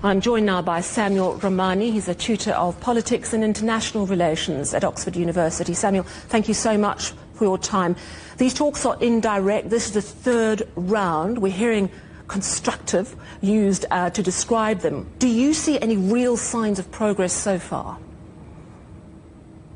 I'm joined now by Samuel Ramani. He's a tutor of politics and international relations at Oxford University. Samuel, thank you so much for your time. These talks are indirect. This is the third round. We're hearing constructive used to describe them. Do you see any real signs of progress so far?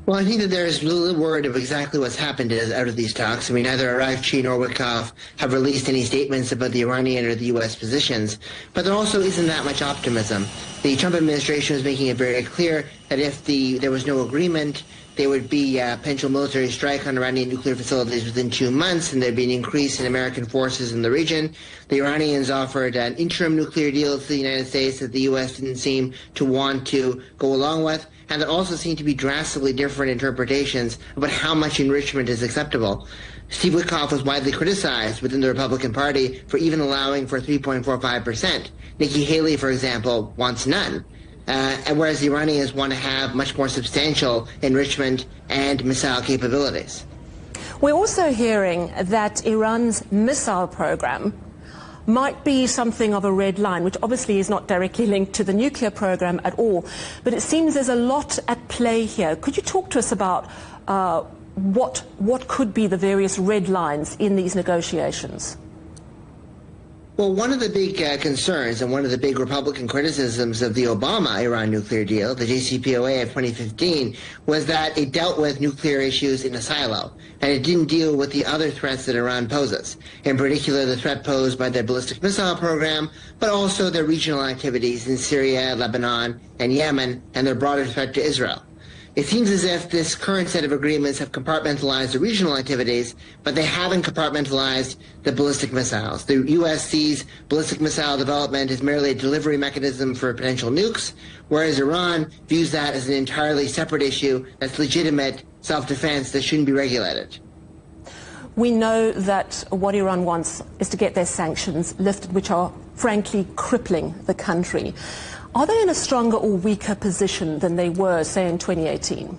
Well, I think that there is little word of exactly what's happened out of these talks. I mean, neither Arafchi nor Witkoff have released any statements about the Iranian or the U.S. positions. But there also isn't that much optimism. The Trump administration is making it very clear that if there was no agreement, there would be a potential military strike on Iranian nuclear facilities within 2 months, and there'd be an increase in American forces in the region. The Iranians offered an interim nuclear deal to the United States that the U.S. didn't seem to want to go along with. And there also seem to be drastically different interpretations about how much enrichment is acceptable. Steve Witkoff was widely criticized within the Republican Party for even allowing for 3.45%. Nikki Haley, for example, wants none. And whereas the Iranians want to have much more substantial enrichment and missile capabilities. We're also hearing that Iran's missile program might be something of a red line, which obviously is not directly linked to the nuclear program at all. But it seems there's a lot at play here. Could you talk to us about what could be the various red lines in these negotiations? Well, one of the big concerns and one of the big Republican criticisms of the Obama-Iran nuclear deal, the JCPOA of 2015, was that it dealt with nuclear issues in a silo, and it didn't deal with the other threats that Iran poses, in particular the threat posed by their ballistic missile program, but also their regional activities in Syria, Lebanon, and Yemen, and their broader threat to Israel. It seems as if this current set of agreements have compartmentalized the regional activities, but they haven't compartmentalized the ballistic missiles. The U.S. sees ballistic missile development as merely a delivery mechanism for potential nukes, whereas Iran views that as an entirely separate issue that's legitimate self-defense that shouldn't be regulated. We know that what Iran wants is to get their sanctions lifted, which are frankly crippling the country. Are they in a stronger or weaker position than they were, say, in 2018?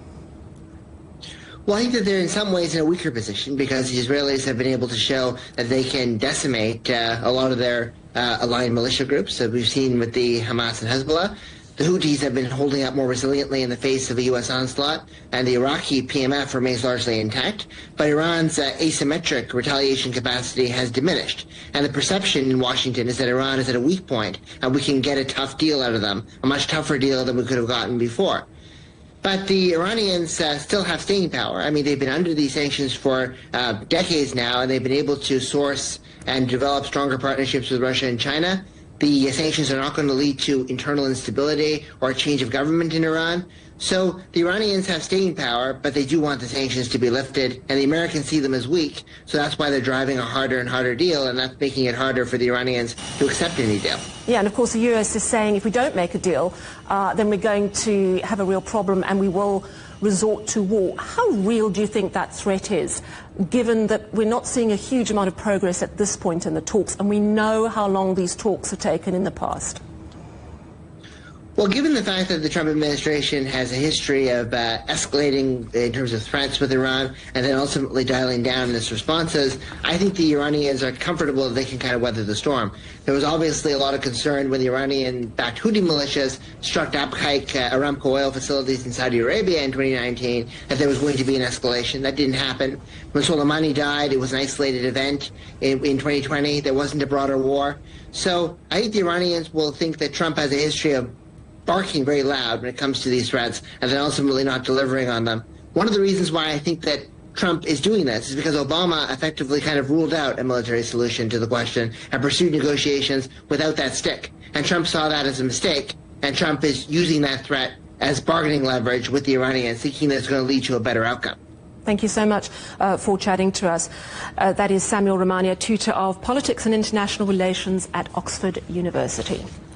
Well, I think that they're in some ways in a weaker position because the Israelis have been able to show that they can decimate a lot of their aligned militia groups that we've seen with the Hamas and Hezbollah. The Houthis have been holding up more resiliently in the face of a U.S. onslaught, and the Iraqi PMF remains largely intact. But Iran's asymmetric retaliation capacity has diminished, and the perception in Washington is that Iran is at a weak point, and we can get a tough deal out of them, a much tougher deal than we could have gotten before. But the Iranians still have staying power. I mean, they've been under these sanctions for decades now, and they've been able to source and develop stronger partnerships with Russia and China. The sanctions are not going to lead to internal instability or a change of government in Iran. So the Iranians have staying power, but they do want the sanctions to be lifted, and the Americans see them as weak. So that's why they're driving a harder and harder deal, and that's making it harder for the Iranians to accept any deal. Yeah, and of course the US is saying if we don't make a deal, then we're going to have a real problem and we will resort to war. How real do you think that threat is, given that we're not seeing a huge amount of progress at this point in the talks, and we know how long these talks have taken in the past? Well, given the fact that the Trump administration has a history of escalating in terms of threats with Iran and then ultimately dialing down in its responses, I think the Iranians are comfortable that they can kind of weather the storm. There was obviously a lot of concern when the Iranian-backed Houthi militias struck Aramco oil facilities in Saudi Arabia in 2019 that there was going to be an escalation. That didn't happen. When Soleimani died, it was an isolated event. In 2020, there wasn't a broader war. So I think the Iranians will think that Trump has a history of barking very loud when it comes to these threats and then ultimately not delivering on them. One of the reasons why I think that Trump is doing this is because Obama effectively kind of ruled out a military solution to the question and pursued negotiations without that stick. And Trump saw that as a mistake, and Trump is using that threat as bargaining leverage with the Iranians, thinking that it's going to lead to a better outcome. Thank you so much for chatting to us. That is Samuel Ramani, tutor of politics and international relations at Oxford University.